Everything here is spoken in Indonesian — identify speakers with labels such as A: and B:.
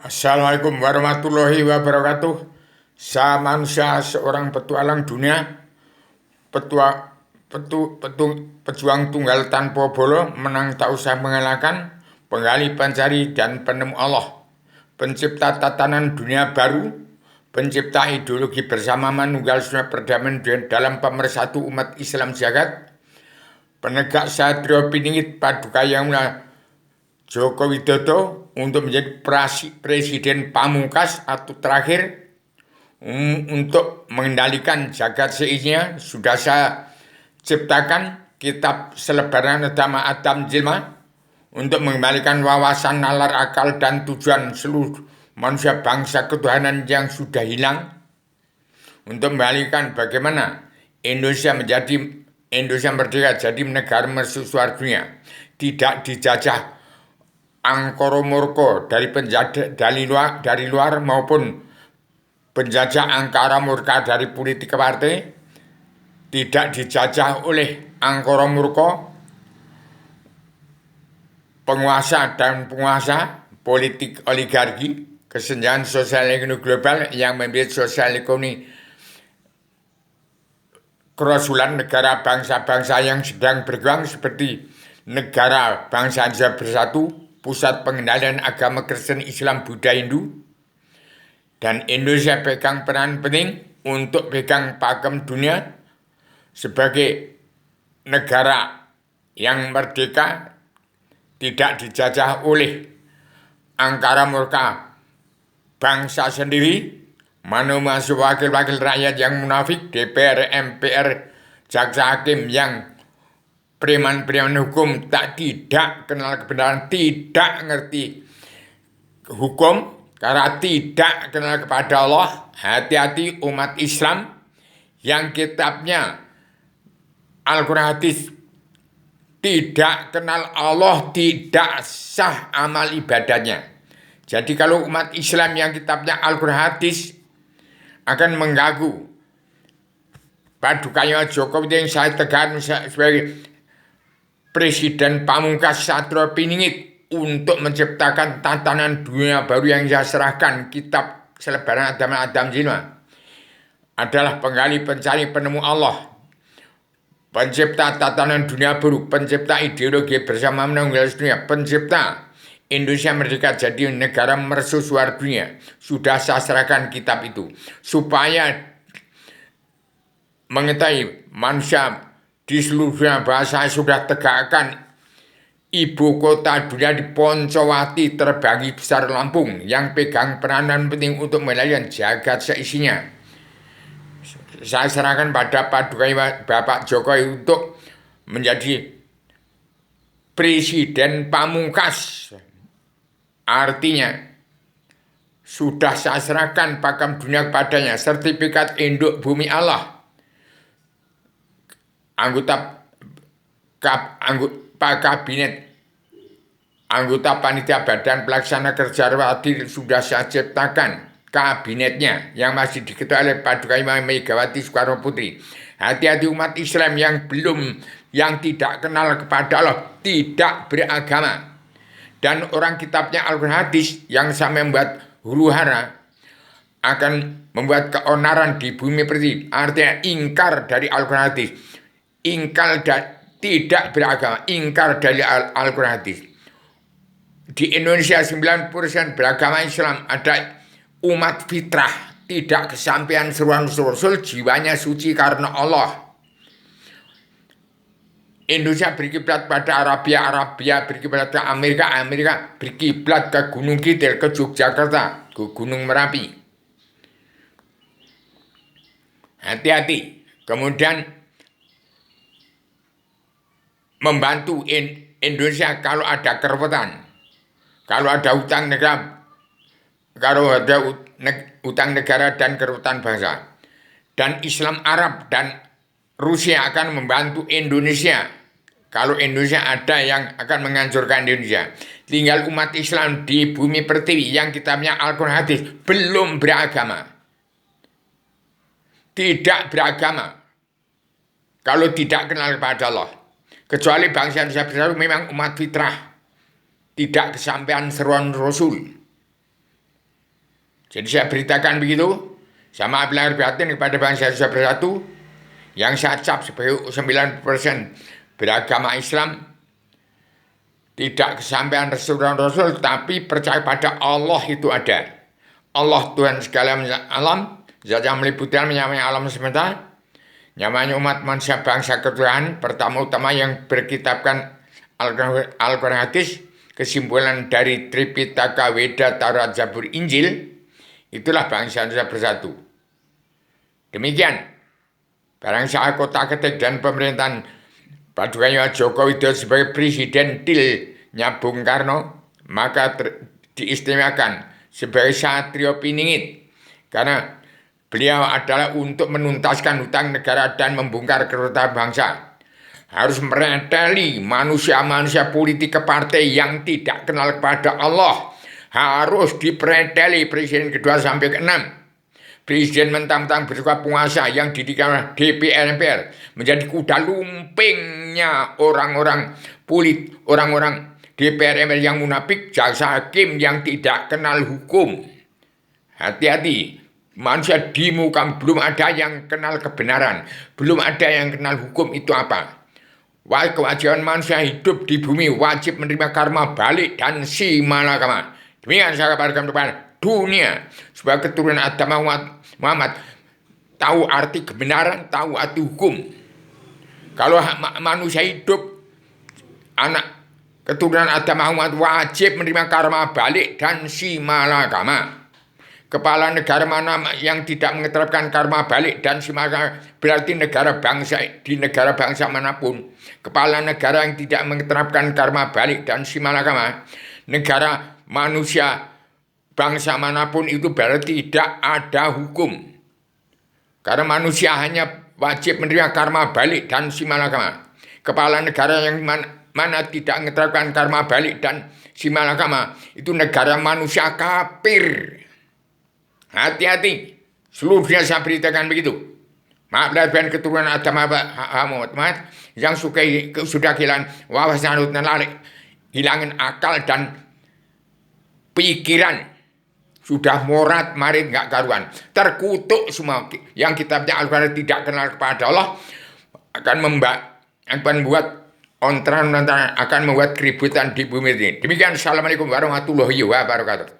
A: Assalamualaikum warahmatullahi wabarakatuh. Saya manusia seorang petualang dunia, petua, pejuang tunggal tanpa bolo, menang tak usah mengalahkan, penggali pencari dan penemu Allah, pencipta tatanan dunia baru, pencipta ideologi bersama manunggal sunnah perdamaian dalam pemersatu umat Islam jagat, penegak satrio piningit paduka yang Joko Widodo untuk menjadi presiden pamungkas atau terakhir untuk mengendalikan jagat seisinya. Sudah saya ciptakan kitab selebaran utama Adam Jilma untuk mengembalikan wawasan, nalar, akal, dan tujuan seluruh manusia bangsa ketuhanan yang sudah hilang, untuk mengembalikan bagaimana Indonesia merdeka jadi negara mercusuar dunia, tidak dijajah angkara murka dari luar maupun penjajah angkara murka dari politik partai, tidak dijajah oleh angkara murka penguasa dan penguasa politik oligarki, kesenjangan sosial ekonomi global yang membuat sosial ekonomi kerasulan negara bangsa-bangsa yang sedang berkembang seperti negara bangsa Indonesia Bersatu, pusat pengendalian agama Kristen, Islam, Buddha, Hindu, dan Indonesia pegang peran penting untuk pegang pakem dunia sebagai negara yang merdeka, tidak dijajah oleh angkara murka bangsa sendiri, mana masuk wakil-wakil rakyat yang munafik, DPR, MPR, jaksa hakim yang preman-preman hukum, tidak kenal kebenaran, tidak ngerti hukum, karena tidak kenal kepada Allah. Hati-hati umat Islam yang kitabnya Al-Quran hadis tidak kenal Allah, tidak sah amal ibadahnya. Jadi kalau umat Islam yang kitabnya Al-Quran hadis akan mengganggu padukanya Jokowi yang saya tegar sebagai Presiden Pamungkas Satrio Piningit untuk menciptakan tatanan dunia baru yang saya serahkan kitab selebaran Adam Jilma adalah penggali pencari penemu Allah, pencipta tatanan dunia baru, pencipta ideologi bersama menunggal dunia, pencipta Indonesia merdeka jadi negara mercusuar dunia. Sudah saya serahkan kitab itu supaya mengetahui manusia di seluruh dunia bahasa sudah tegakkan ibu kota dunia di Poncowati terbagi besar Lampung yang pegang peranan penting untuk mengendalikan jagat seisinya. Saya serahkan pada paduka Bapak Jokowi untuk menjadi presiden pamungkas. Artinya sudah saya serahkan pakem dunia kepadanya, sertifikat induk bumi Allah, anggota kabinet, anggota panitia badan pelaksana kerja adil sudah saya ciptakan kabinetnya yang masih diketuai oleh Paduka Megawati Soekarno Putri. Hati-hati umat Islam yang tidak kenal kepada Allah, tidak beragama, dan orang kitabnya Al-Quran hadis yang sampai membuat huru hara akan membuat keonaran di bumi pertiwi. Artinya ingkar dari Al-Quran hadis, ingkar tidak beragama, ingkar dari Al-Quran hadis. Di Indonesia 90% beragama Islam, ada umat fitrah, tidak kesampaian seruan Rasul, jiwanya suci karena Allah. Indonesia berkiblat pada Arabia berkiblat ke Amerika berkiblat ke Gunung Kidul, ke Yogyakarta, ke Gunung Merapi. Hati-hati. Kemudian membantu Indonesia kalau ada kerepotan, kalau ada utang negara, kalau ada utang negara dan kerepotan bangsa. Dan Islam Arab dan Rusia akan membantu Indonesia kalau Indonesia ada yang akan menghancurkan Indonesia. Tinggal umat Islam di bumi pertiwi yang kitabnya Al-Quran hadis belum beragama, tidak beragama kalau tidak kenal kepada Allah. Kecuali bangsa Indonesia Bersatu memang umat fitrah, tidak kesampaian seruan Rasul. Jadi saya beritakan begitu, sama lahir batin kepada bangsa Indonesia bersatu, yang saya cap sebagai 90% beragama Islam, tidak kesampaian Rasul, tapi percaya pada Allah itu ada. Allah Tuhan segala alam, zat yang meliputi alam, namanya alam semesta, namanya umat manusia bangsa ketuhanan, pertama-utama yang berkitabkan Al-Quran hadis, kesimpulan dari Tripitaka, Weda, Taurat, Zabur, Injil, itulah bangsa Indonesia bersatu. Demikian, barang saya kota ketik dan pemerintahan Paduka Joko Widodo sebagai presiden tilnya Bung Karno, maka diistimewakan sebagai satrio piningit, karena beliau adalah untuk menuntaskan hutang negara dan membongkar kerugian bangsa. Harus mereteli manusia-manusia politik ke partai yang tidak kenal kepada Allah. Harus dipreteli presiden kedua sampai ke-6. Presiden mentang-mentang bersuka penguasa yang didikan DPR MPR menjadi kuda lumpingnya orang-orang DPR MPR yang munafik, jaksa hakim yang tidak kenal hukum. Hati-hati, manusia di muka belum ada yang kenal kebenaran, belum ada yang kenal hukum itu apa. Kewajiban manusia hidup di bumi wajib menerima karma balik dan si malakama. Demikian saya kabarkan kepada dunia sebagai keturunan Adam Muhammad tahu arti kebenaran, tahu arti hukum. Kalau manusia hidup anak keturunan Adam Muhammad wajib menerima karma balik dan si malakama. Kepala negara mana yang tidak mengeterapkan karma balik dan si malakama berarti negara bangsa di negara bangsa manapun. Kepala negara yang tidak mengeterapkan karma balik dan si malakama, negara manusia bangsa manapun itu berarti tidak ada hukum. Karena manusia hanya wajib menerima karma balik dan si malakama. Kepala negara yang mana tidak mengeterapkan karma balik dan si malakama itu negara manusia kafir. Hati-hati, seluruh dunia saya beritakan begitu. Maaf lahir keturunan Adam Muhammad yang sudah kehilangan wawasan dan lari, hilangin akal dan pikiran, sudah morat marit nggak karuan, terkutuk semua. Yang kitabnya Al-Quran tidak kenal kepada Allah akan membuat akan membuat keributan di bumi ini. Demikian, assalamualaikum warahmatullahi wabarakatuh.